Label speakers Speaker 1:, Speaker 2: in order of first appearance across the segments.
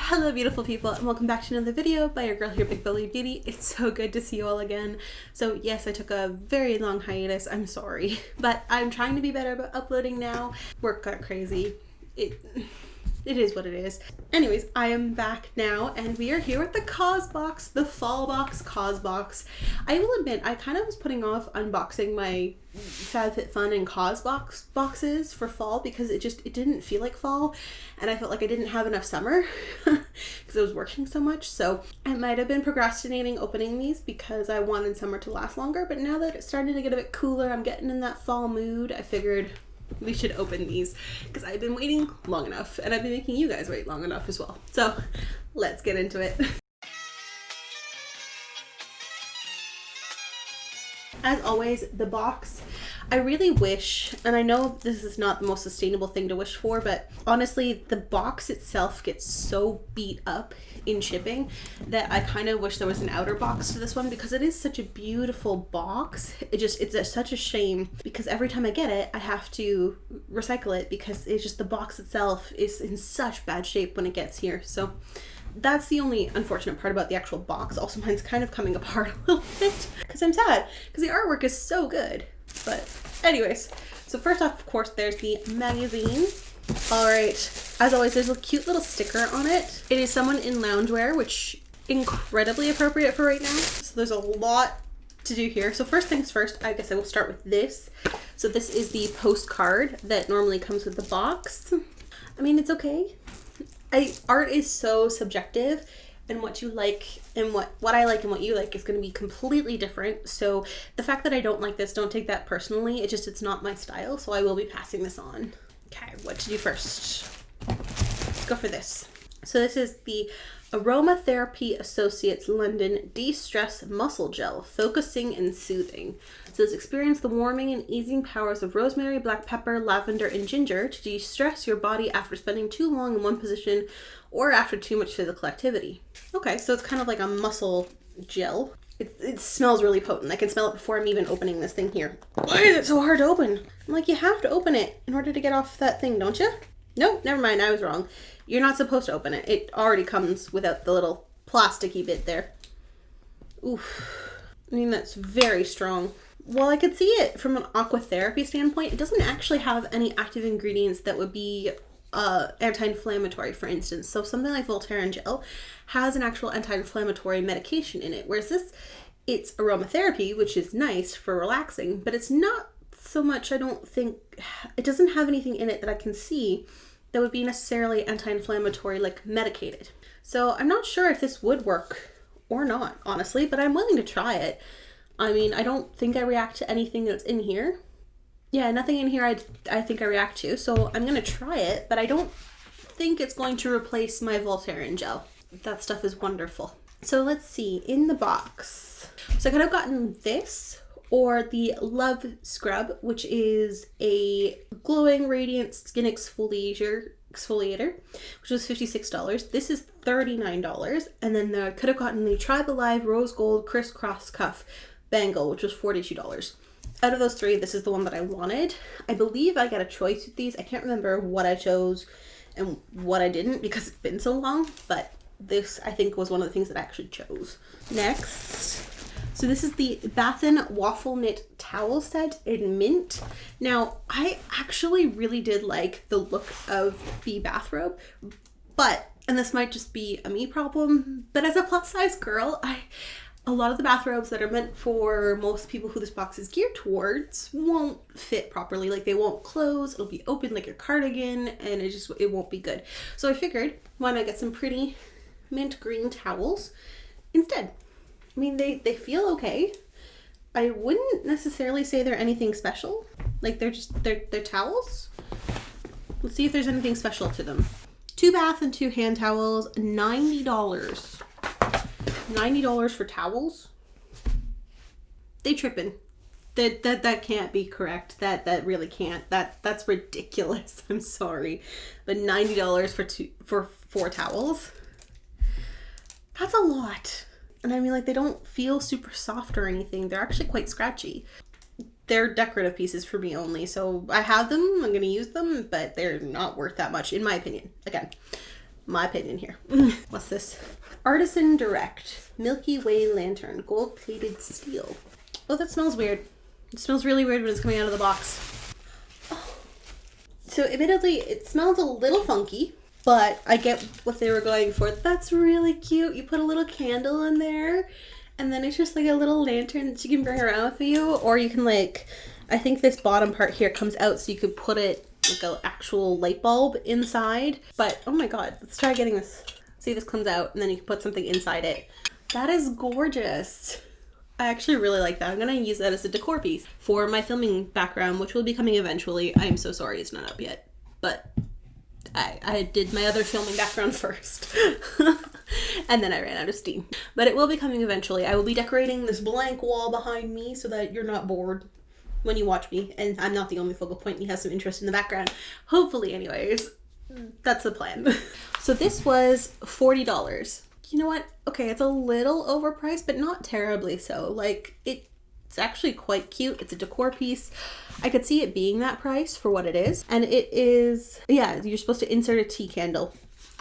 Speaker 1: Hello beautiful people and welcome back to another video by your girl here, Big Belly Beauty. It's so good to see you all again. So yes, I took a very long hiatus, I'm sorry, but I'm trying to be better about uploading now. Work got crazy. It is what it is. Anyways, I am back now and we are here with the Causebox, the fall box Causebox. I will admit, I kind of was putting off unboxing my FabFitFun and Causebox boxes for fall because it didn't feel like fall and I felt like I didn't have enough summer because I was working so much. So I might have been procrastinating opening these because I wanted summer to last longer, but now that it's starting to get a bit cooler, I'm getting in that fall mood, I figured we should open these because I've been waiting long enough and I've been making you guys wait long enough as well. So let's get into it. As always, the box, I really wish, and I know this is not the most sustainable thing to wish for, but honestly, the box itself gets so beat up in shipping that I kind of wish there was an outer box to this one because it is such a beautiful box. It's such a shame because every time I get it, I have to recycle it because it's just the box itself is in such bad shape when it gets here. So that's the only unfortunate part about the actual box. Also, mine's kind of coming apart a little bit because I'm sad because the artwork is so good. But anyways, so first off, of course, there's the magazine. All right, as always, there's a cute little sticker on it. It is someone in loungewear, which incredibly appropriate for right now. So there's a lot to do here. So first things first, I guess I will start with this. So this is the postcard that normally comes with the box. I mean, it's okay. Art is so subjective, and what you like and what I like and what you like is going to be completely different. So the fact that I don't like this, don't take that personally. It's not my style, so I will be passing this on. Okay, what to do first? Let's go for this. So this is the Aromatherapy Associates London De-Stress Muscle Gel, Focusing and Soothing. It says experience the warming and easing powers of rosemary, black pepper, lavender, and ginger to de-stress your body after spending too long in one position or after too much physical activity. Okay, so it's kind of like a muscle gel. It smells really potent. I can smell it before I'm even opening this thing here. Why is it so hard to open? I'm like, you have to open it in order to get off that thing, don't you? Nope, never mind, I was wrong. You're not supposed to open it. It already comes without the little plasticky bit there. Oof. I mean, that's very strong. Well, I could see it from an aquatherapy standpoint. It doesn't actually have any active ingredients that would be anti-inflammatory, for instance. So something like Voltaren gel has an actual anti-inflammatory medication in it, whereas this, it's aromatherapy, which is nice for relaxing, but it's not so much, I don't think, it doesn't have anything in it that I can see that would be necessarily anti-inflammatory, like medicated. So I'm not sure if this would work or not, honestly, but I'm willing to try it. I mean, I don't think I react to anything that's in here. Yeah, nothing in here I think I react to, so I'm gonna try it, but I don't think it's going to replace my Voltaren gel. That stuff is wonderful. So let's see, in the box. So I could have gotten this or the Love Scrub, which is a glowing radiant skin exfoliator, which was $56. This is $39. And then I could have gotten the Tribe Alive Rose Gold Crisscross Cuff Bangle, which was $42. Out of those three, this is the one that I wanted. I believe I got a choice with these. I can't remember what I chose and what I didn't because it's been so long, but this I think was one of the things that I actually chose. Next, so this is the Bathin Waffle Knit Towel Set in Mint. Now, I actually really did like the look of the bathrobe, but, and this might just be a me problem, but as a plus size girl, a lot of the bathrobes that are meant for most people who this box is geared towards won't fit properly. Like they won't close, it'll be open like your cardigan, and it won't be good. So I figured, why not get some pretty mint green towels instead? I mean, they feel okay. I wouldn't necessarily say they're anything special. Like they're towels. Let's see if there's anything special to them. 2 bath and 2 hand towels, $90. $90 for towels? They tripping. That can't be correct. That really can't. That's ridiculous. I'm sorry. But $90 for 4 towels? That's a lot. And I mean, like, they don't feel super soft or anything. They're actually quite scratchy. They're decorative pieces for me only. So I have them, I'm going to use them, but they're not worth that much, in my opinion. Again, my opinion here. What's this? Artisan Direct Milky Way Lantern Gold Plated Steel. Oh, that smells weird. It smells really weird when it's coming out of the box. Oh. So admittedly, it smells a little funky, but I get what they were going for. That's really cute. You put a little candle in there, and then it's just like a little lantern that you can bring around with you, or you can like, I think this bottom part here comes out so you could put it like an actual light bulb inside. But oh my god, let's try getting this. See, this comes out and then you can put something inside it. That is gorgeous. I actually really like that. I'm going to use that as a decor piece for my filming background, which will be coming eventually. I'm so sorry it's not up yet, but I did my other filming background first. And then I ran out of steam. But it will be coming eventually. I will be decorating this blank wall behind me so that you're not bored when you watch me. And I'm not the only focal point. You have some interest in the background. Hopefully, anyways. That's the plan. So this was $40. You know what? Okay, it's a little overpriced, but not terribly so. Like, it's actually quite cute. It's a decor piece. I could see it being that price for what it is. And it is, yeah, you're supposed to insert a tea candle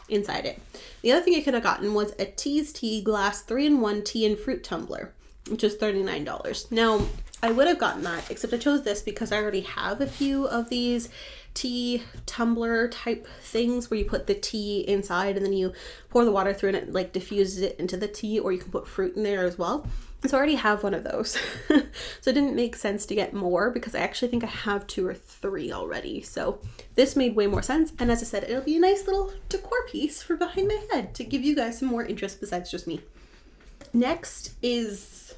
Speaker 1: inside it. The other thing I could have gotten was a Tea's Tea glass 3-in-1 tea and fruit tumbler, which is $39. Now, I would have gotten that, except I chose this because I already have a few of these tea tumbler type things where you put the tea inside and then you pour the water through and it like diffuses it into the tea, or you can put fruit in there as well. So I already have one of those. So it didn't make sense to get more because I actually think I have 2 or 3 already. So this made way more sense. And as I said, it'll be a nice little decor piece for behind my head to give you guys some more interest besides just me. Next is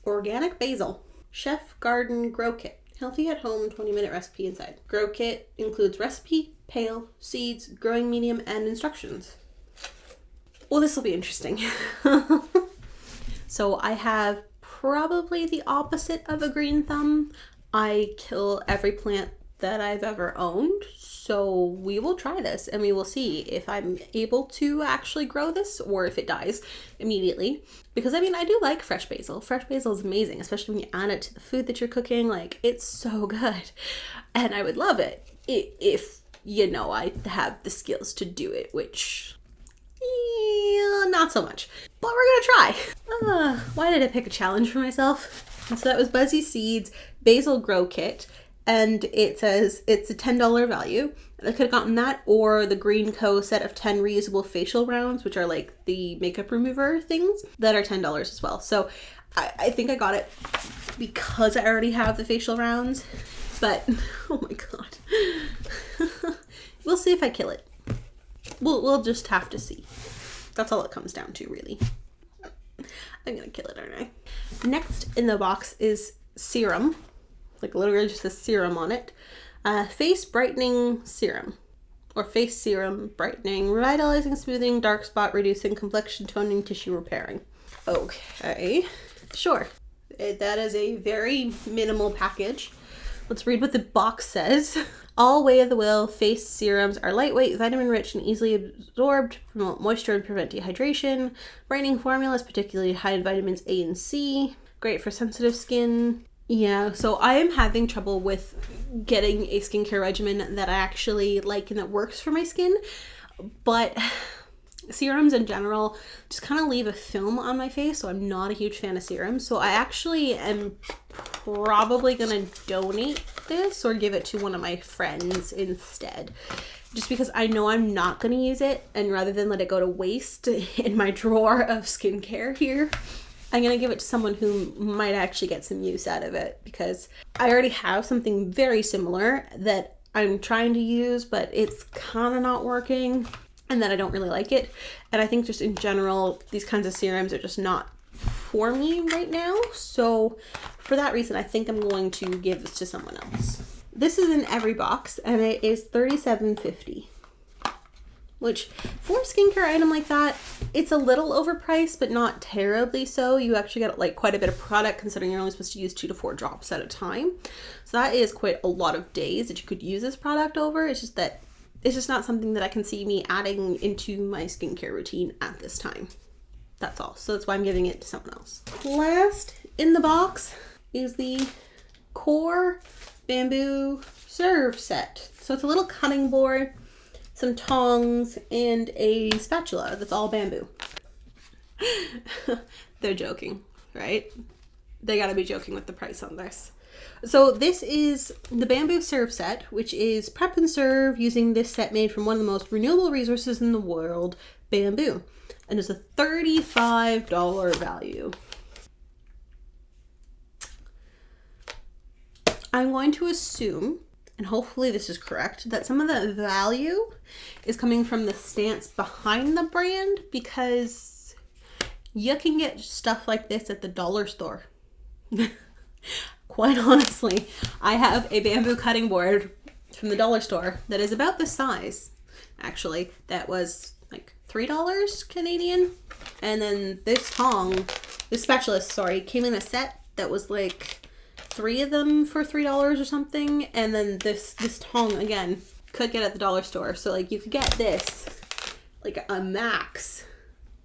Speaker 1: organic basil. Chef Garden Grow Kit. Healthy at home 20-minute recipe inside. Grow Kit includes recipe, pail, seeds, growing medium, and instructions. Well, this will be interesting. So I have probably the opposite of a green thumb. I kill every plant that I've ever owned. So we will try this and we will see if I'm able to actually grow this or if it dies immediately. Because I mean, I do like fresh basil. Fresh basil is amazing, especially when you add it to the food that you're cooking. Like, it's so good. And I would love it if, you know, I have the skills to do it, which, yeah, not so much. But we're gonna try. Why did I pick a challenge for myself? So that was Buzzy Seeds Basil Grow Kit. And it says it's a $10 value. I could have gotten that or the Green Co. set of 10 reusable facial rounds, which are like the makeup remover things that are $10 as well. So I think I got it because I already have the facial rounds. But, oh my god. We'll see if I kill it. We'll just have to see. That's all it comes down to, really. I'm gonna kill it, aren't I? Next in the box is serum. Like literally just a serum on it. Face Brightening Serum. Or Face Serum Brightening, Revitalizing, Smoothing, Dark Spot Reducing, Complexion Toning, Tissue Repairing. Okay, sure. That is a very minimal package. Let's read what the box says. All way of the will face serums are lightweight, vitamin-rich, and easily absorbed to promote moisture and prevent dehydration. Brightening formulas, particularly high in vitamins A and C. Great for sensitive skin. Yeah, so I am having trouble with getting a skincare regimen that I actually like and that works for my skin. But serums in general just kind of leave a film on my face, so I'm not a huge fan of serums. So I actually am probably going to donate this or give it to one of my friends instead. Just because I know I'm not going to use it, and rather than let it go to waste in my drawer of skincare here, I'm going to give it to someone who might actually get some use out of it, because I already have something very similar that I'm trying to use, but it's kind of not working and then I don't really like it. And I think just in general, these kinds of serums are just not for me right now. So for that reason, I think I'm going to give this to someone else. This is in every box and it is $37.50. Which, for a skincare item like that, it's a little overpriced, but not terribly so. You actually get like quite a bit of product considering you're only supposed to use 2 to 4 drops at a time. So that is quite a lot of days that you could use this product over. It's just that it's just not something that I can see me adding into my skincare routine at this time. That's all. So that's why I'm giving it to someone else. Last in the box is the Core Bamboo Serve Set. So it's a little cutting board. some tongs, and a spatula that's all bamboo. They're joking, right? They gotta be joking with the price on this. So this is the bamboo serve set, which is prep and serve using this set made from one of the most renewable resources in the world, bamboo. And it's a $35 value. I'm going to assume, and hopefully this is correct, that some of the value is coming from the stance behind the brand, because you can get stuff like this at the dollar store. Quite honestly, I have a bamboo cutting board from the dollar store that is about this size, actually, that was like $3 Canadian. And then this spatula, came in a set that was like 3 of them for $3 or something. And then this tong, again, could get at the dollar store. So like you could get this like a max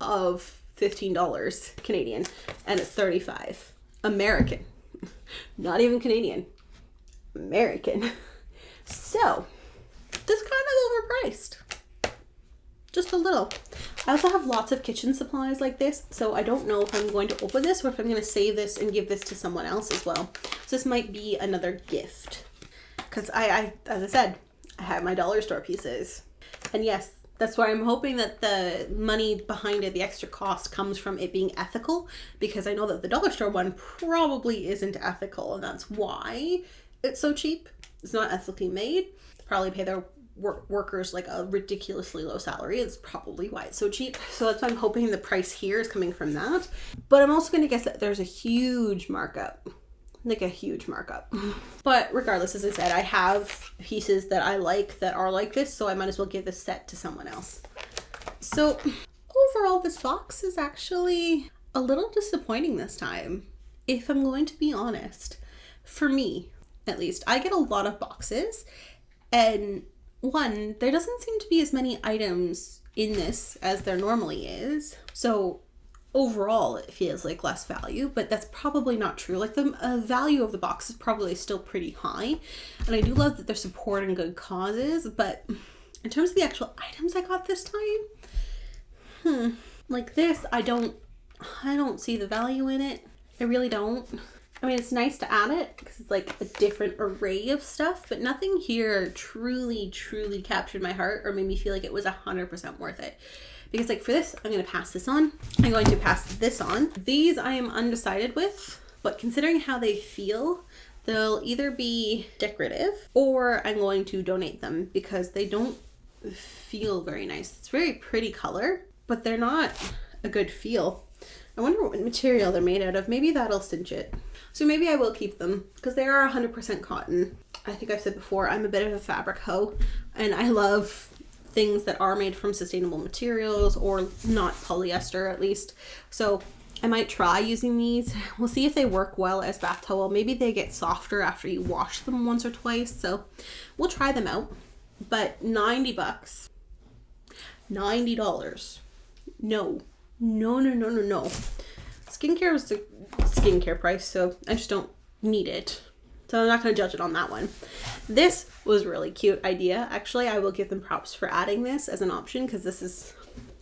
Speaker 1: of $15 Canadian, and it's $35 American. Not even Canadian, American. So this kind of overpriced, just a little. I also have lots of kitchen supplies like this, so I don't know if I'm going to open this or if I'm going to save this and give this to someone else as well. So this might be another gift, because I as I said, I have my dollar store pieces, and yes, that's why I'm hoping that the money behind it, the extra cost, comes from it being ethical, because I know that the dollar store one probably isn't ethical, and that's why it's so cheap. It's not ethically made. They probably pay their workers like a ridiculously low salary. It's probably why it's so cheap. So that's why I'm hoping the price here is coming from that. But I'm also going to guess that there's a huge markup. Like a huge markup. But regardless, as I said, I have pieces that I like that are like this, so I might as well give this set to someone else. So overall, this box is actually a little disappointing this time, if I'm going to be honest. For me, at least, I get a lot of boxes, and one, there doesn't seem to be as many items in this as there normally is. So overall, it feels like less value, but that's probably not true. Like the value of the box is probably still pretty high, and I do love that they're supporting good causes. But in terms of the actual items I got this time, like this, I don't see the value in it. I really don't. I mean, it's nice to add it because it's like a different array of stuff, but nothing here truly captured my heart or made me feel like it was 100% worth it. Because like for this, I'm going to pass this on. I'm going to pass this on. These I am undecided with, but considering how they feel, they'll either be decorative or I'm going to donate them because they don't feel very nice. It's very pretty color, but they're not a good feel. I wonder what material they're made out of. Maybe that'll cinch it. So maybe I will keep them because they are 100% cotton. I think I've said before, I'm a bit of a fabric hoe, and I love things that are made from sustainable materials or not polyester at least. So I might try using these. We'll see if they work well as bath towel. Maybe they get softer after you wash them once or twice. So we'll try them out. But $90. $90. No. Skincare is the skincare price, so I just don't need it. So I'm not going to judge it on that one. This was a really cute idea. Actually, I will give them props for adding this as an option because this is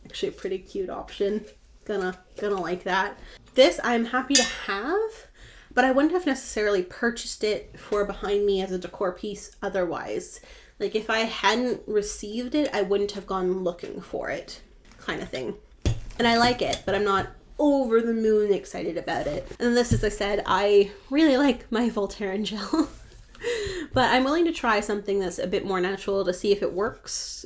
Speaker 1: actually a pretty cute option. Gonna like that. This I'm happy to have, but I wouldn't have necessarily purchased it for behind me as a decor piece otherwise. Like if I hadn't received it, I wouldn't have gone looking for it, kind of thing. And I like it, but I'm not over the moon excited about it. And this, as I said, I really like my Voltaren gel. But I'm willing to try something that's a bit more natural to see if it works.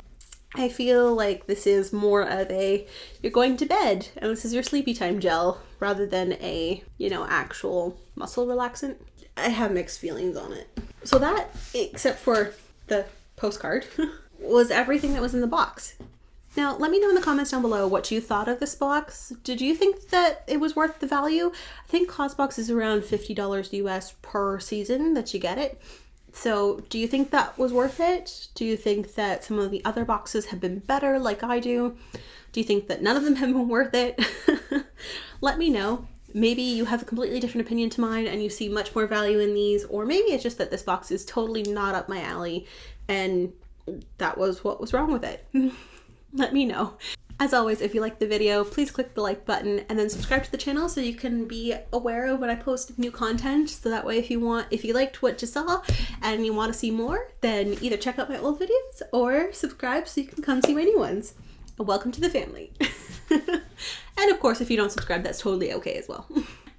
Speaker 1: I feel like this is more of a, you're going to bed and this is your sleepy time gel rather than a, actual muscle relaxant. I have mixed feelings on it. So that, except for the postcard, was everything that was in the box. Now, let me know in the comments down below what you thought of this box. Did you think that it was worth the value? I think Causebox is around $50 US per season that you get it. So do you think that was worth it? Do you think that some of the other boxes have been better like I do? Do you think that none of them have been worth it? Let me know. Maybe you have a completely different opinion to mine and you see much more value in these, or maybe it's just that this box is totally not up my alley and that was what was wrong with it. Let me know. As always, if you like the video, please click the like button and then subscribe to the channel so you can be aware of when I post new content. So that way, if you liked what you saw and you want to see more, then either check out my old videos or subscribe so you can come see my new ones. Welcome to the family. And of course, if you don't subscribe, that's totally okay as well.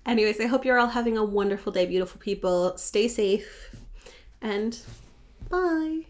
Speaker 1: Anyways, I hope you're all having a wonderful day, beautiful people. Stay safe and bye.